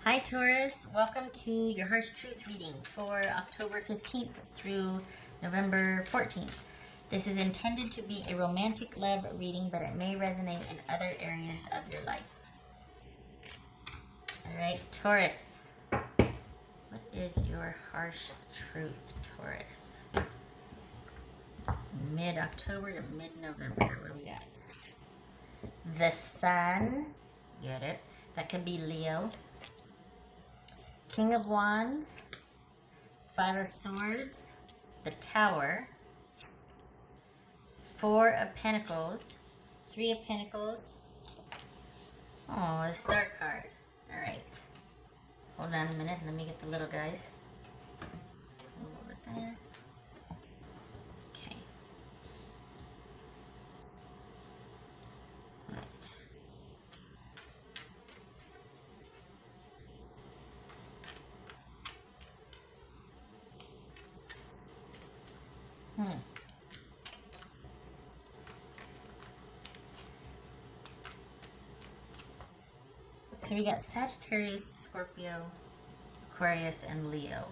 Hi Taurus, welcome to your Harsh Truth reading for October 15th through November 14th. This is intended to be a romantic love reading, but it may resonate in other areas of your life. Alright, Taurus, what is your harsh truth, Taurus? Mid-October to mid-November, what do we got? The Sun, get it? That could be Leo. King of Wands, Five of Swords, the Tower, Four of Pentacles, Three of Pentacles. Oh, the Star card. All right. Hold on a minute. Let me get the little guys. Over there. Okay. All right. So we got Sagittarius, Scorpio, Aquarius, and Leo.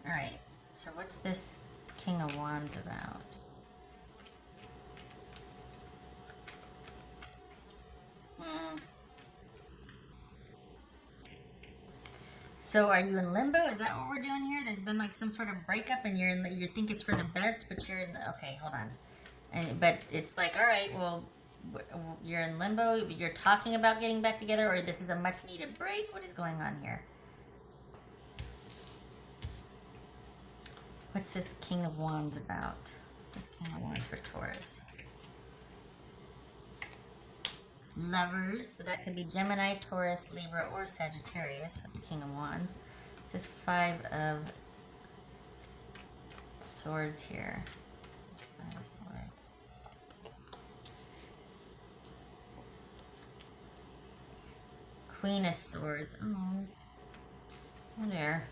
All right. So what's this King of Wands about? So are you in limbo? Is that what we're doing here? There's been like some sort of breakup and you think it's for the best, but you're in the, okay, hold on. But it's like, all right, well, you're in limbo, you're talking about getting back together, or this is a much needed break. What is going on here? What's this King of Wands about? What's this King of Wands for Taurus? Lovers, so that could be Gemini, Taurus, Libra, or Sagittarius, the King of Wands. This is Five of Swords here. Five of Swords. Queen of Swords. Oh, there.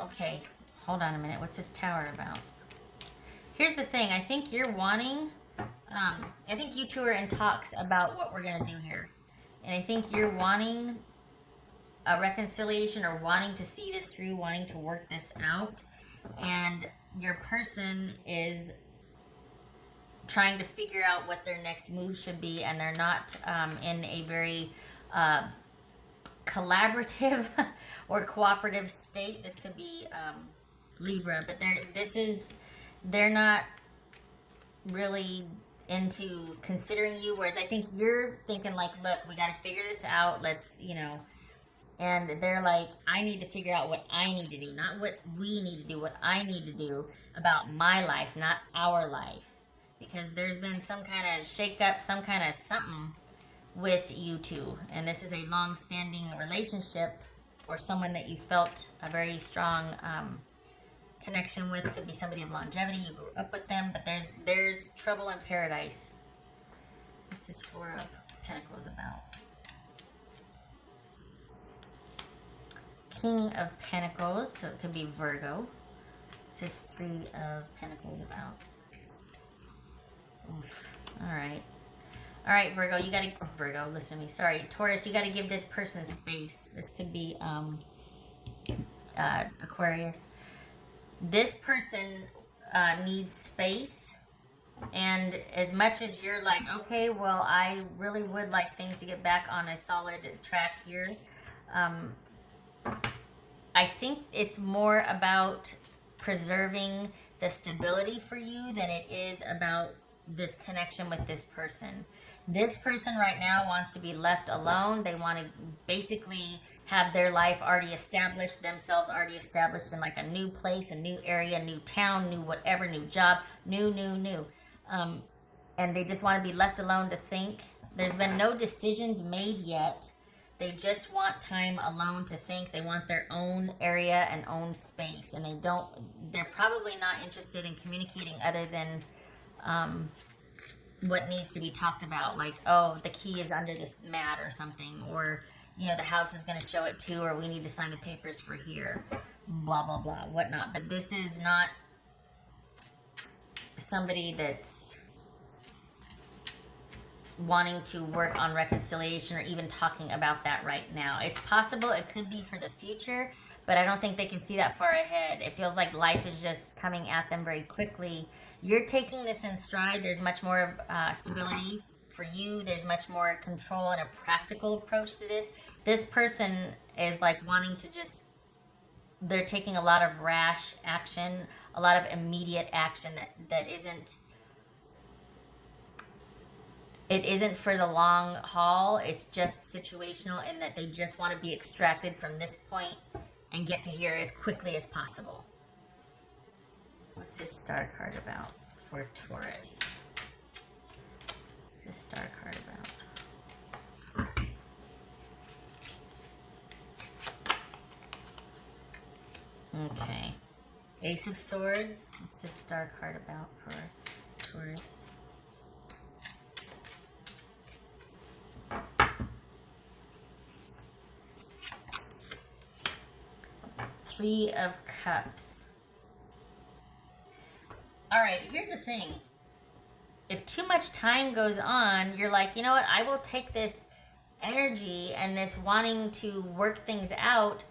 Okay, hold on a minute. What's this Tower about? Here's the thing. I think you're wanting... I think you two are in talks about what we're going to do here. And I think you're wanting a reconciliation or wanting to see this through, wanting to work this out. And your person is trying to figure out what their next move should be. And they're not in a very collaborative or cooperative state. This could be Libra. But they're not really into considering you, whereas I think you're thinking like, look, we got to figure this out, let's, and they're like, I need to figure out what I need to do, not what we need to do, what I need to do about my life, not our life, because there's been some kind of shake-up, some kind of something with you two, and this is a long-standing relationship or someone that you felt a very strong connection with. It could be somebody of longevity, you grew up with them, but there's trouble in paradise. What's this Four of Pentacles about? King of Pentacles, so it could be Virgo. What's this Three of Pentacles about? Oof. All right, Virgo, you gotta, Virgo, listen to me. Sorry, Taurus, you gotta give this person space. This could be Aquarius. This person needs space, and as much as you're like, okay, well, I really would like things to get back on a solid track here, I think it's more about preserving the stability for you than it is about this connection with this person. This person right now wants to be left alone. They want to basically have their life already established, themselves already established in like a new place, a new area, new town, new whatever, new job, new. And they just want to be left alone to think. There's been no decisions made yet. They just want time alone to think. They want their own area and own space. And they're probably not interested in communicating other than what needs to be talked about. Like, oh, the key is under this mat or something, or the house is going to show it too, or we need to sign the papers for here, blah, blah, blah, whatnot. But this is not somebody that's wanting to work on reconciliation or even talking about that right now. It's possible it could be for the future, but I don't think they can see that far ahead. It feels like life is just coming at them very quickly. You're taking this in stride. There's much more stability for you. There's much more control and a practical approach to this. This person is like wanting to just, they're taking a lot of rash action, a lot of immediate action that isn't, it isn't for the long haul. It's just situational in that they just want to be extracted from this point and get to here as quickly as possible. What's this star card about for Taurus? What's this star card about? Taurus. Okay. Ace of Swords. What's this star card about for Taurus? Three of Cups. All right, here's the thing. If too much time goes on, you're like, you know what? I will take this energy and this wanting to work things out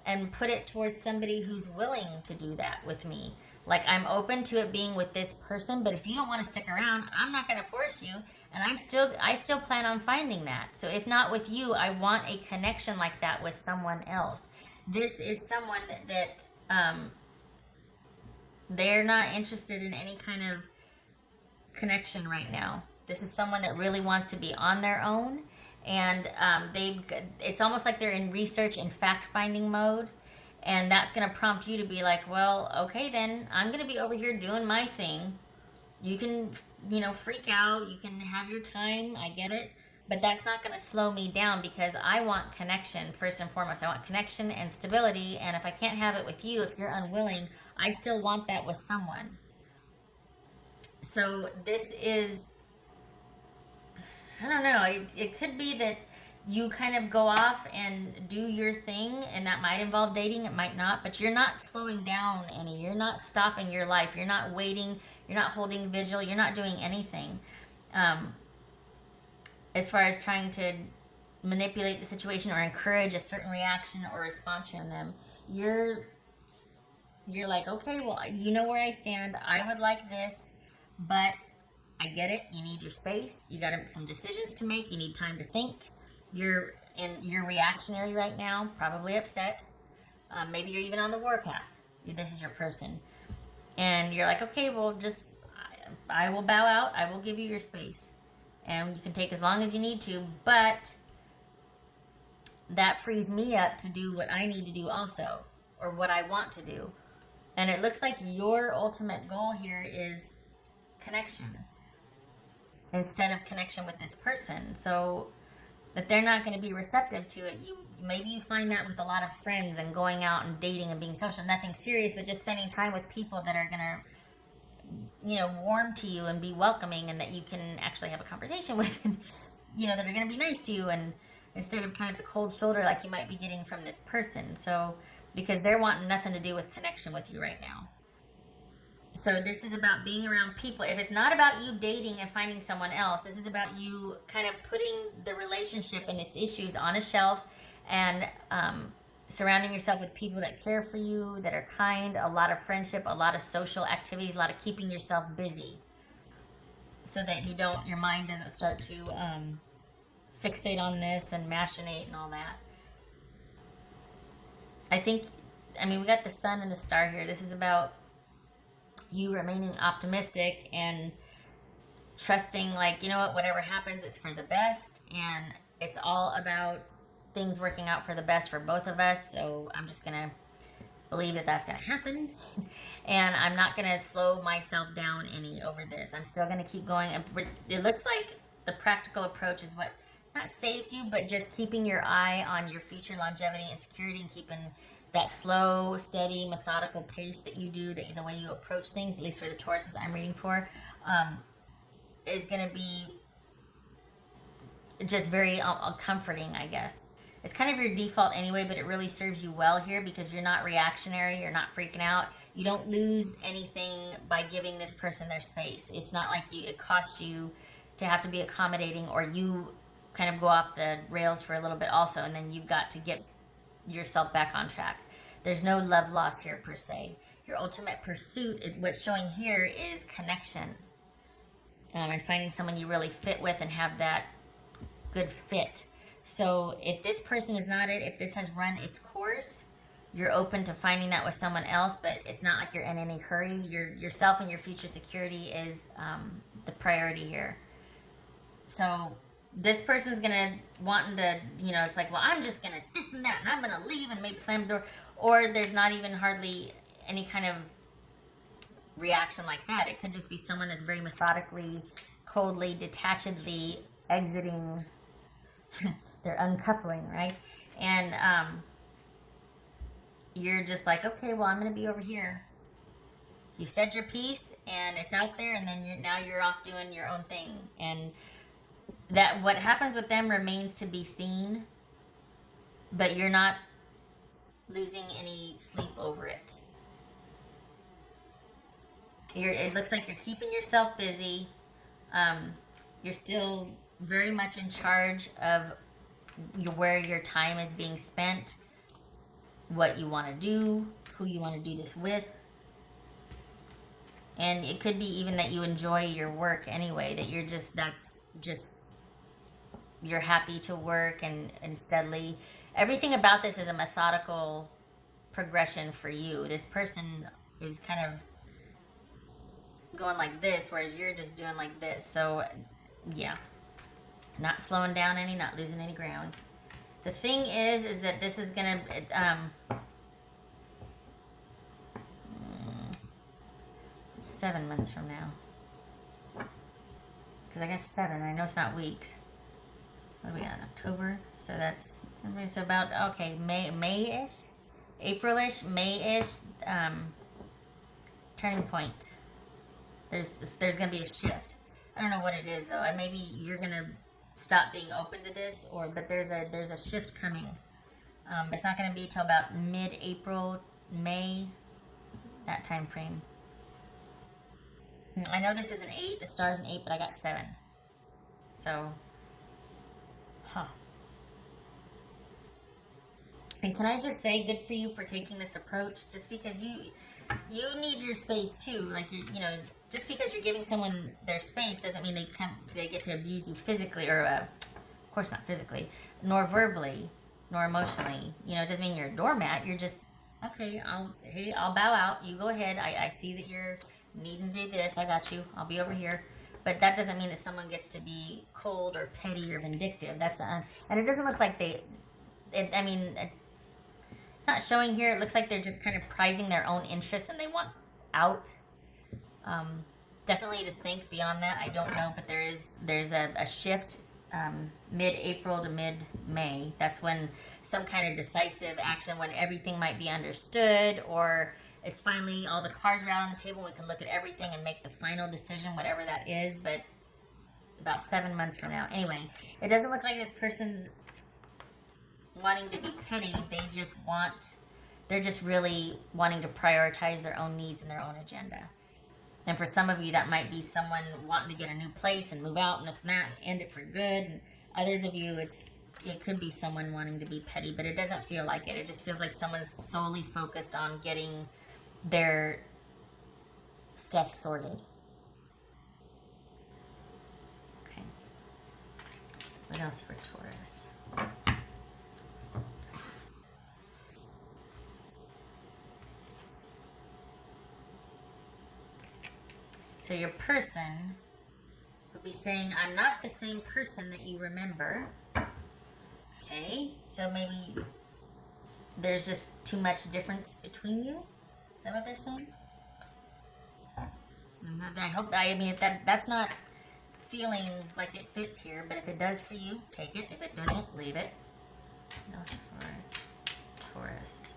and put it towards somebody who's willing to do that with me. Like, I'm open to it being with this person, but if you don't want to stick around, I'm not going to force you. And I still plan on finding that. So if not with you, I want a connection like that with someone else. This is someone that they're not interested in any kind of connection right now. This is someone that really wants to be on their own, and it's almost like they're in research and fact-finding mode, and that's going to prompt you to be like, well, okay, then I'm going to be over here doing my thing. You can, freak out. You can have your time. I get it. But that's not going to slow me down, because I want connection first and foremost. I want connection and stability. And if I can't have it with you, if you're unwilling, I still want that with someone. So this is, I don't know. It could be that you kind of go off and do your thing, and that might involve dating. It might not. But you're not slowing down any. You're not stopping your life. You're not waiting. You're not holding vigil. You're not doing anything. As far as trying to manipulate the situation or encourage a certain reaction or response from them, you're like, okay, well, you know where I stand. I would like this, but I get it. You need your space. You got some decisions to make. You need time to think. You're reactionary right now, probably upset. Maybe you're even on the warpath. This is your person. And you're like, okay, well, I will bow out. I will give you your space. And you can take as long as you need to, but that frees me up to do what I need to do also, or what I want to do. And it looks like your ultimate goal here is connection instead of connection with this person. So that they're not going to be receptive to it. Maybe you find that with a lot of friends and going out and dating and being social, nothing serious, but just spending time with people that are going to warm to you and be welcoming, and that you can actually have a conversation with, and, that are going to be nice to you, and instead of kind of the cold shoulder like you might be getting from this person. So, because they're wanting nothing to do with connection with you right now. So this is about being around people. If it's not about you dating and finding someone else, this is about you kind of putting the relationship and its issues on a shelf, and surrounding yourself with people that care for you, that are kind, a lot of friendship, a lot of social activities, a lot of keeping yourself busy, so that your mind doesn't start to fixate on this and machinate and all that. We got the sun and the star here. This is about you remaining optimistic and trusting, like, whatever happens, it's for the best, and it's all about things working out for the best for both of us. So I'm just going to believe that that's going to happen. And I'm not going to slow myself down any over this. I'm still going to keep going. It looks like the practical approach is what not saves you, but just keeping your eye on your future longevity and security, and keeping that slow, steady, methodical pace that you do, the way you approach things, at least for the Tauruses I'm reading for, is going to be just very comforting, I guess. It's kind of your default anyway, but it really serves you well here, because you're not reactionary, you're not freaking out. You don't lose anything by giving this person their space. It's not like it costs you to have to be accommodating, or you kind of go off the rails for a little bit also, and then you've got to get yourself back on track. There's no love loss here per se. Your ultimate pursuit, what's showing here, is connection, and finding someone you really fit with and have that good fit. So if this person is not it, if this has run its course, you're open to finding that with someone else, but it's not like you're in any hurry. Yourself and your future security is the priority here. So this person's gonna wanting to, it's like, well, I'm just gonna this and that, and I'm gonna leave and maybe slam the door, or there's not even hardly any kind of reaction like that. It could just be someone that's very methodically, coldly, detachedly exiting. They're uncoupling, right? And you're just like, okay, well, I'm going to be over here. You said your piece, and it's out there, and then now you're off doing your own thing. And that what happens with them remains to be seen, but you're not losing any sleep over it. It looks like you're keeping yourself busy. You're still very much in charge of where your time is being spent, what you want to do, who you want to do this with. And it could be even that you enjoy your work anyway, that you're happy to work and steadily. Everything about this is a methodical progression for you. This person is kind of going like this, whereas you're just doing like this. So yeah, not slowing down any, not losing any ground. The thing is that this is gonna 7 months from now, because I got 7. I know it's not weeks. What are we on? October. So that's so about okay, May-ish, April-ish, May-ish. Turning point. There's gonna be a shift. I don't know what it is though. Maybe you're gonna stop being open to this, but there's a shift coming. It's not gonna be till about mid-April, May, that time frame. I know this is an 8. The star's an 8, but I got 7. So, And can I just say, good for you for taking this approach, just because you need your space too. Like just because you're giving someone their space doesn't mean they get to abuse you physically, or of course not physically, nor verbally, nor emotionally. It doesn't mean you're a doormat. You're just okay. I'll bow out. You go ahead. I see that you're needing to do this. I got you. I'll be over here. But that doesn't mean that someone gets to be cold or petty or vindictive. And it doesn't look like it's not showing here. It looks like they're just kind of prizing their own interests and they want out. Definitely to think beyond that. I don't know, but there's a shift mid-April to mid-May. That's when some kind of decisive action, when everything might be understood, or it's finally all the cards are out on the table. We can look at everything and make the final decision, whatever that is. But about 7 months from now. Anyway, it doesn't look like this person's wanting to be petty. They're just really wanting to prioritize their own needs and their own agenda. And for some of you, that might be someone wanting to get a new place and move out and this and that, end it for good. And others of you, it could be someone wanting to be petty, but it doesn't feel like it. It just feels like someone's solely focused on getting their stuff sorted. Okay. What else for Taurus? So your person would be saying, I'm not the same person that you remember. Okay, so maybe there's just too much difference between you? Is that what they're saying? If that's not feeling like it fits here, but if it does for you, take it. If it doesn't, leave it. What else for Taurus?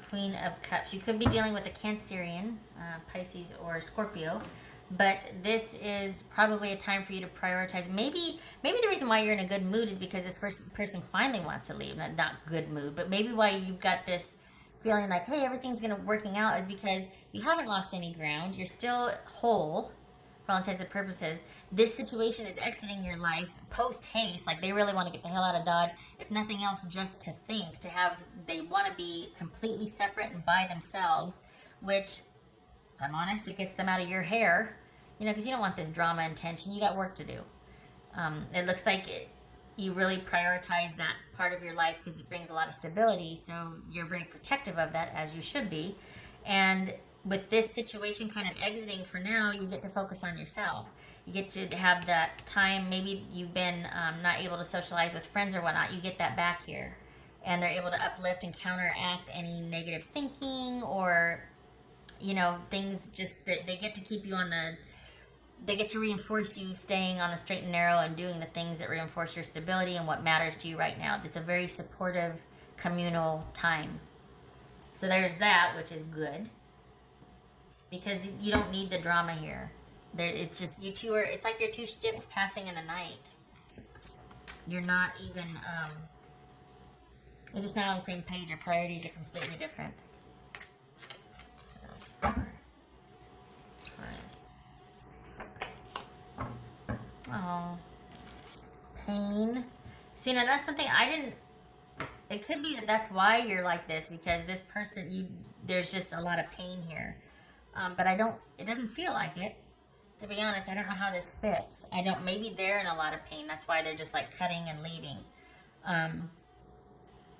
Queen of Cups. You could be dealing with a Cancerian, Pisces, or Scorpio. But this is probably a time for you to prioritize. Maybe the reason why you're in a good mood is because this first person finally wants to leave. Not good mood, but maybe why you've got this feeling like, hey, everything's gonna working out is because you haven't lost any ground. You're still whole for all intents and purposes. This situation is exiting your life post haste. Like, they really want to get the hell out of Dodge. If nothing else, just to think, they want to be completely separate and by themselves, which, if I'm honest, it gets them out of your hair. You know, because you don't want this drama and tension. You got work to do. It looks like you really prioritize that part of your life because it brings a lot of stability. So you're very protective of that, as you should be. And with this situation kind of exiting for now, you get to focus on yourself. You get to have that time. Maybe you've been not able to socialize with friends or whatnot. You get that back here. And they're able to uplift and counteract any negative thinking or, you know, things just that they get to keep you on the... They get to reinforce you staying on the straight and narrow and doing the things that reinforce your stability and what matters to you right now. It's a very supportive, communal time. So there's that, which is good. Because you don't need the drama here. It's just, you two are, it's like you're two ships passing in the night. You're not even, you're just not on the same page. Your priorities are completely different. Taurus. Oh, pain. See, now that's something I didn't, it could be that that's why you're like this, because this person, there's just a lot of pain here. But it doesn't feel like it. To be honest, I don't know how this fits. Maybe they're in a lot of pain. That's why they're just like cutting and leaving.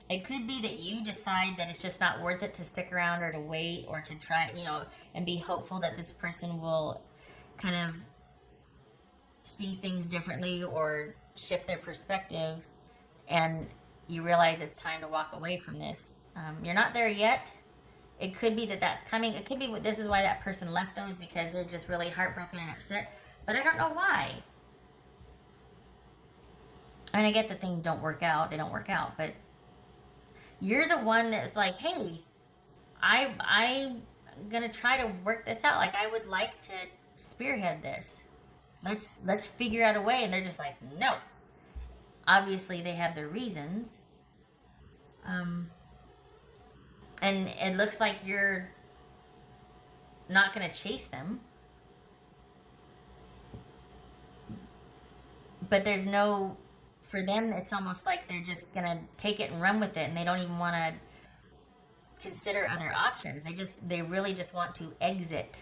It could be that you decide that it's just not worth it to stick around or to wait or to try, you know, and be hopeful that this person will kind of see things differently or shift their perspective, and you realize it's time to walk away from this. You're not there yet. It could be that that's coming. It could be this is why that person left those, because they're just really heartbroken and upset. But I don't know why. I mean, I get that things don't work out. They don't work out. But you're the one that's like, hey, I'm going to try to work this out. Like, I would like to spearhead this. Let's figure out a way. And they're just like, no. Obviously, they have their reasons. And it looks like you're not going to chase them. But there's no, for them, it's almost like they're just going to take it and run with it. And they don't even want to consider other options. They really just want to exit.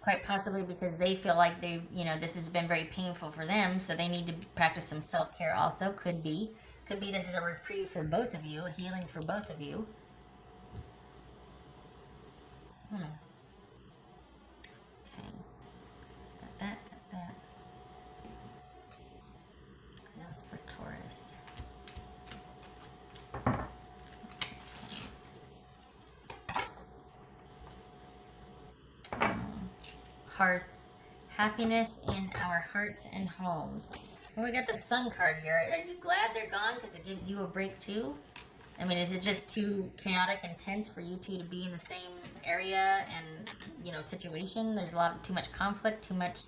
Quite possibly because they feel like this has been very painful for them. So they need to practice some self-care also. Could be this is a reprieve for both of you, a healing for both of you. Okay. Got that. That's for Taurus. Hearth. Happiness in our hearts and homes. Well, we got the Sun card here. Are you glad they're gone because it gives you a break too? I mean, is it just too chaotic and tense for you two to be in the same area and, situation? There's too much conflict, too much,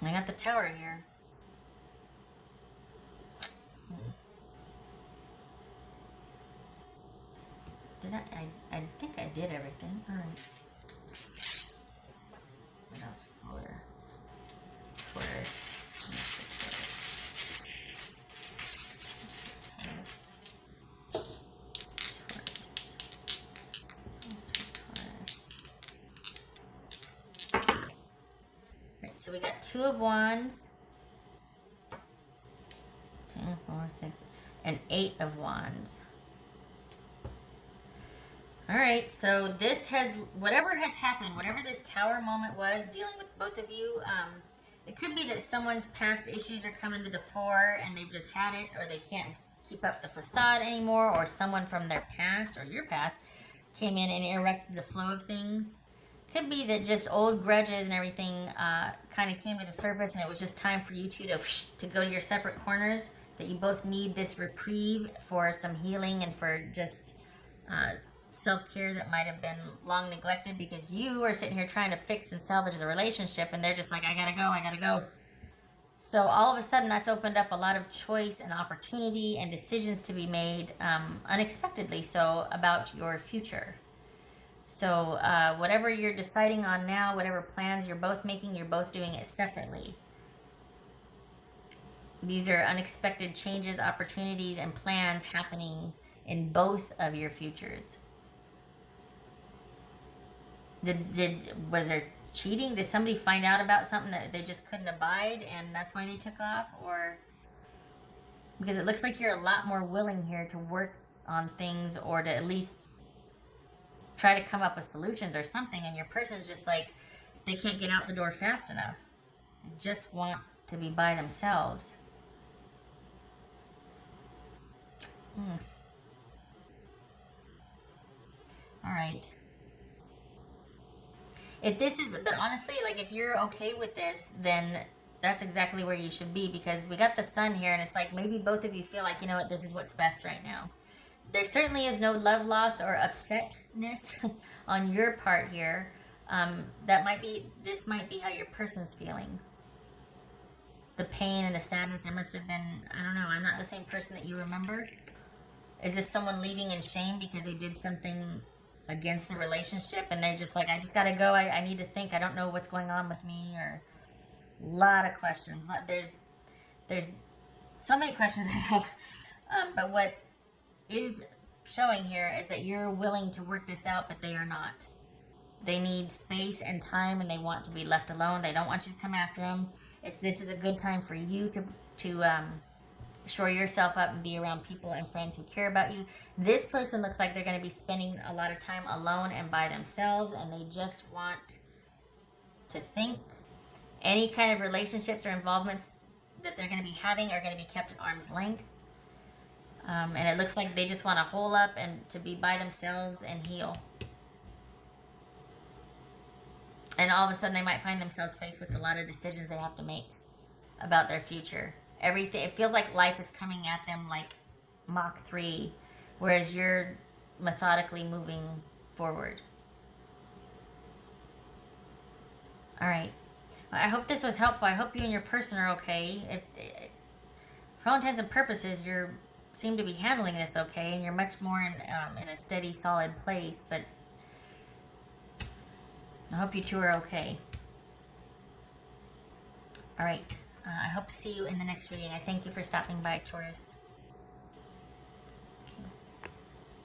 I got the Tower here. Did I think I did everything. All right. What else for Taurus? Right, so we got 2 of Wands, 2, 4, 6, and 8 of Wands. All right, so whatever has happened, whatever this Tower moment was, dealing with both of you, it could be that someone's past issues are coming to the fore and they've just had it, or they can't keep up the facade anymore, or someone from their past or your past came in and interrupted the flow of things. Could be that just old grudges and everything kind of came to the surface, and it was just time for you two to go to your separate corners, that you both need this reprieve for some healing and for just self-care that might have been long neglected because you are sitting here trying to fix and salvage the relationship, and they're just like, I gotta go, I gotta go. So all of a sudden, that's opened up a lot of choice and opportunity and decisions to be made unexpectedly so about your future. So whatever you're deciding on now, whatever plans you're both making, you're both doing it separately. These are unexpected changes, opportunities, and plans happening in both of your futures. Was there cheating? Did somebody find out about something that they just couldn't abide and that's why they took off? Or because it looks like you're a lot more willing here to work on things or to at least try to come up with solutions or something, and your person's just like, they can't get out the door fast enough. They just want to be by themselves. All right. If this is, but honestly, like if you're okay with this, then that's exactly where you should be, because we got the sun here and it's like maybe both of you feel like, you know what, this is what's best right now. There certainly is no love loss or upsetness on your part here. This might be how your person's feeling. The pain and the sadness, there must have been, I don't know, I'm not the same person that you remember. Is this someone leaving in shame because they did something against the relationship and they're just like, I just gotta go, I need to think, I don't know what's going on with me, or a lot of questions. There's so many questions I have. But what is showing here is that you're willing to work this out, but they are not. They need space and time, and they want to be left alone. They don't want you to come after them. This is a good time for you to shore yourself up and be around people and friends who care about you. This person looks like they're going to be spending a lot of time alone and by themselves, and they just want to think. Any kind of relationships or involvements that they're going to be having are going to be kept at arm's length. And it looks like they just want to hole up and to be by themselves and heal. And all of a sudden they might find themselves faced with a lot of decisions they have to make about their future. Everything, it feels like life is coming at them like Mach 3, whereas you're methodically moving forward. All right. I hope this was helpful. I hope you and your person are okay. For all intents and purposes, you seem to be handling this okay, and you're much more in a steady, solid place. But I hope you two are okay. All right. I hope to see you in the next reading. I thank you for stopping by, Taurus.